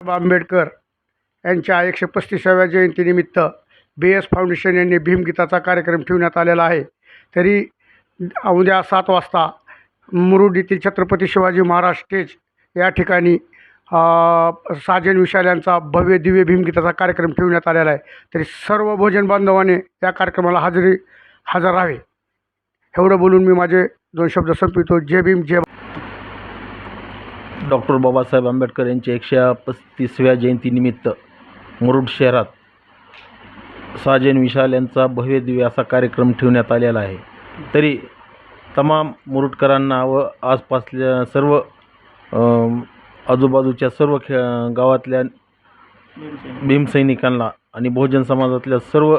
आंबेडकर यांच्या 135व्या जयंतीनिमित्त BS foundation यांनी भीमगीताचा कार्यक्रम ठेवण्यात आलेला आहे. तरी उद्या 7 वाजता मुरुड येथील छत्रपती शिवाजी महाराज स्टेज या ठिकाणी साजन विशाल यांचा भव्य दिव्य भीमगीताचा कार्यक्रम ठेवण्यात आलेला आहे. तरी सर्व भोजन बांधवांनी या कार्यक्रमाला हजर राहावे. एवढं बोलून मी माझे 2 शब्द संपवितो. जय भीम जय. डॉक्टर बाबासाहेब आंबेडकर यांच्या 135व्या जयंतीनिमित्त मुरुड शहरात साजन विशाल यांचा भव्य दिव्य असा कार्यक्रम ठेवण्यात आलेला आहे. तरी तमाम मुरुडकरांना व आसपासल्या सर्व आजूबाजूच्या सर्व गावातल्या भीमसैनिकांना आणि बहुजन समाजातल्या सर्व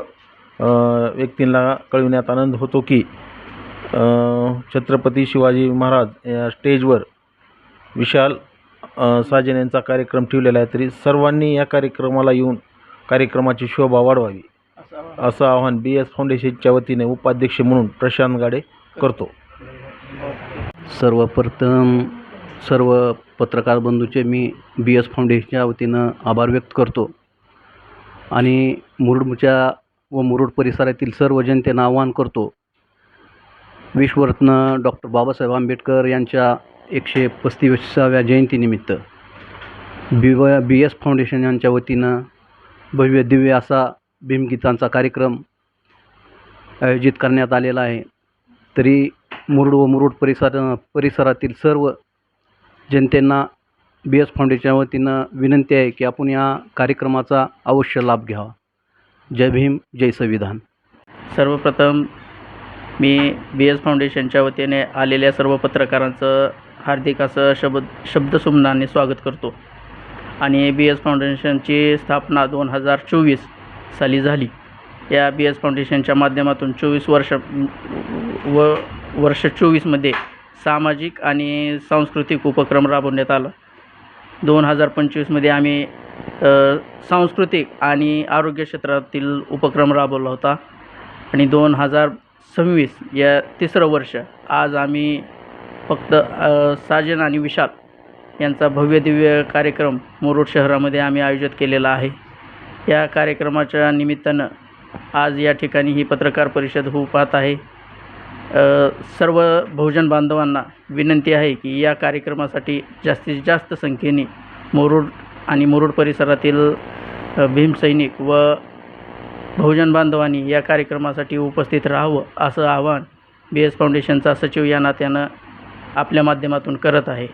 व्यक्तींना कळविण्यात आनंद होतो की छत्रपती शिवाजी महाराज या स्टेजवर विशाल साजन यांचा कार्यक्रम ठेवलेला आहे. तरी सर्वांनी या कार्यक्रमाला येऊन कार्यक्रमाची शोभा वाढवावी असं आवाहन BS फाउंडेशनच्या वतीने उपाध्यक्ष म्हणून प्रशांत गाडे करतो. सर्वप्रथम सर्व पत्रकार बंधूचे मी BS फाउंडेशनच्या वतीनं आभार व्यक्त करतो आणि मुरुडच्या व मुरुड परिसरातील सर्व जनतेनं आवाहन करतो. विश्वरत्न डॉक्टर बाबासाहेब आंबेडकर यांच्या 135व्या जयंतीनिमित्त BS फाउंडेशन यांच्या वतीनं भव्य दिव्य असा भीमगीतांचा कार्यक्रम आयोजित करण्यात आलेला आहे. तरी मुरुड व मुरुड परिसरातील सर्व जनतेंना BS फाउंडेशनच्या वतीनं विनंती आहे की आपण या कार्यक्रमाचा अवश्य लाभ घ्यावा. जय भीम जय संविधान. सर्वप्रथम मी BS फाउंडेशनच्या वतीने आलेल्या सर्व पत्रकारांचं हार्दिक असं शब्दसुमनाने स्वागत करतो. आणि BS फाउंडेशनची स्थापना 2024 साली झाली. या BS फाउंडेशनच्या माध्यमातून 24मध्ये सामाजिक आणि सांस्कृतिक उपक्रम राबवण्यात आला. 2025मध्ये आम्ही सांस्कृतिक आणि आरोग्य क्षेत्रातील उपक्रम राबवला होता आणि 2026 या 3रं वर्ष आज आम्ही फक्त साजन आणि विशाल यांचा भव्य दिव्य कार्यक्रम मुरुड शहरामध्ये आम्ही आयोजित केलेला आहे. या कार्यक्रमाच्या निमित्तानं आज या ठिकाणी ही पत्रकार परिषद होऊ पाहत आहे. सर्व बहुजन बांधवांना विनंती आहे की या कार्यक्रमासाठी जास्तीत जास्त संख्येने मुरुड आणि मुरुड परिसरातील भीमसैनिक व बहुजन बांधवांनी या कार्यक्रमासाठी उपस्थित राहावं असं आवाहन BS फाउंडेशनचा सचिव या नात्यानं आपल्या माध्यमातून करत आहे.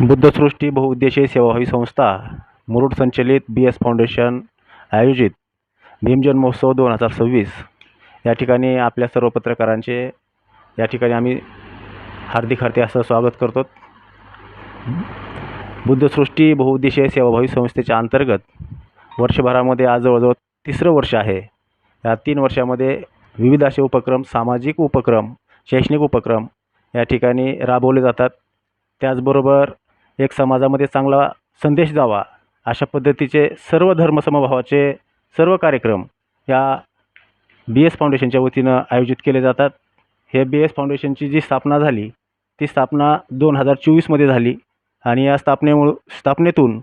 बुद्धसृष्टी बहुउद्देशीय सेवाभावी संस्था मुरुड संचलित BS फाउंडेशन आयोजित भीमजन महोत्सव 2026 या ठिकाणी आपल्या सर्व पत्रकारांचे या ठिकाणी आम्ही हार्दिक असं स्वागत करतो. बुद्धसृष्टी बहुउद्देशीय सेवाभावी संस्थेच्या अंतर्गत वर्षभरामध्ये आज जवळजवळ 3रं वर्ष आहे. या 3 वर्षामध्ये विविध असे उपक्रम, सामाजिक उपक्रम, शैक्षणिक उपक्रम या ठिकाणी राबवले जातात. त्याचबरोबर एक समाजामध्ये चांगला संदेश जावा अशा पद्धतीचे सर्व धर्मसमभावाचे सर्व कार्यक्रम या BS फाउंडेशनच्या वतीनं आयोजित केले जातात. हे BS फाउंडेशनची जी स्थापना झाली ती स्थापना 2024मध्ये झाली आणि या स्थापनेतून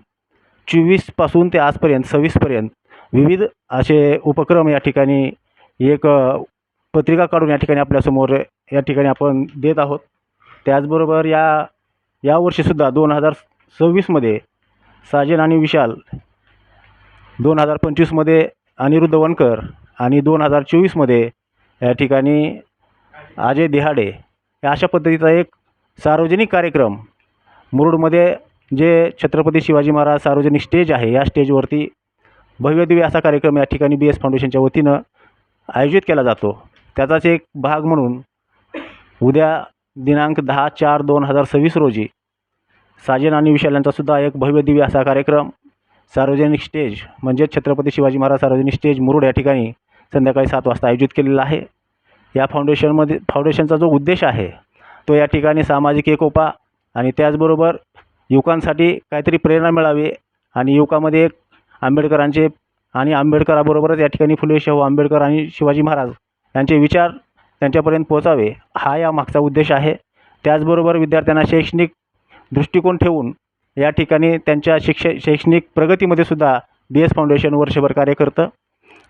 24पासून ते आजपर्यंत 26पर्यंत विविध असे उपक्रम या ठिकाणी एक पत्रिका काढून या ठिकाणी आपल्यासमोर या ठिकाणी आपण देत आहोत. त्याचबरोबर या वर्षीसुद्धा 2026मध्ये साजन आणि विशाल, 2025मध्ये अनिरुद्ध वनकर आणि 2024मध्ये या ठिकाणी अजय देहाडे या अशा पद्धतीचा एक सार्वजनिक कार्यक्रम मुरुडमध्ये जे छत्रपती शिवाजी महाराज सार्वजनिक स्टेज आहे या स्टेजवरती भव्य दिव्य असा कार्यक्रम या ठिकाणी BS फाउंडेशनच्या वतीनं आयोजित केला जातो. त्याचाच एक भाग म्हणून उद्या दिनांक 10/4/2026 रोजी साजन आणि विशाल यांचासुद्धा एक भव्य दिव्य असा कार्यक्रम सार्वजनिक स्टेज म्हणजे छत्रपती शिवाजी महाराज सार्वजनिक स्टेज मुरुड या ठिकाणी संध्याकाळी 7 वाजता आयोजित केलेला आहे. या फाउंडेशनचा जो उद्देश आहे तो या ठिकाणी सामाजिक एकोपा आणि त्याचबरोबर युवकांसाठी काहीतरी प्रेरणा मिळावी आणि युवकामध्ये एक आंबेडकरांचे आणि आंबेडकराबरोबरच या ठिकाणी फुले शाहू आंबेडकर आणि शिवाजी महाराज यांचे विचार त्यांच्यापर्यंत पोहोचावे हा या मागचा उद्देश आहे. त्याचबरोबर विद्यार्थ्यांना शैक्षणिक दृष्टिकोन ठेवून या ठिकाणी त्यांच्या शैक्षणिक प्रगतीमध्ये सुद्धा बी एस फाउंडेशन वर्षभर कार्य करतं.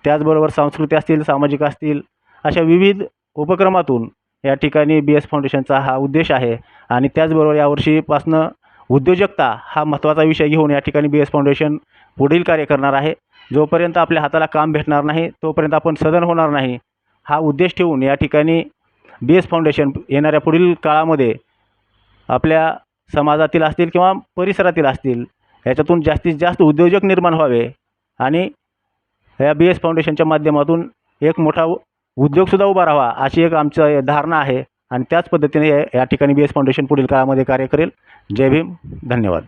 त्याचबरोबर सांस्कृतिक असतील, सामाजिक असतील, अशा विविध उपक्रमातून या ठिकाणी बी एस फाउंडेशनचा हा उद्देश आहे. आणि त्याचबरोबर यावर्षीपासनं उद्योजकता हा महत्त्वाचा विषय घेऊन या ठिकाणी बी एस फाउंडेशन पुढील कार्य करणार आहे. जोपर्यंत आपल्या हाताला काम भेटणार नाही तोपर्यंत आपण सधन होणार नाही, हा उद्देश ठेवून या ठिकाणी बी एस फाउंडेशन येणाऱ्या पुढील काळामध्ये आपल्या समाजातील असतील किंवा परिसरातील असतील याच्यातून जास्तीत जास्त उद्योजक निर्माण व्हावे आणि या बी एस फाउंडेशनच्या माध्यमातून एक मोठा उद्योगसुद्धा उभा राहावा, अशी एक आमचं धारणा आहे. आणि त्याच पद्धतीने या ठिकाणी बी एस फाउंडेशन पुढील काळामध्ये कार्य करेल. जय भीम, धन्यवाद.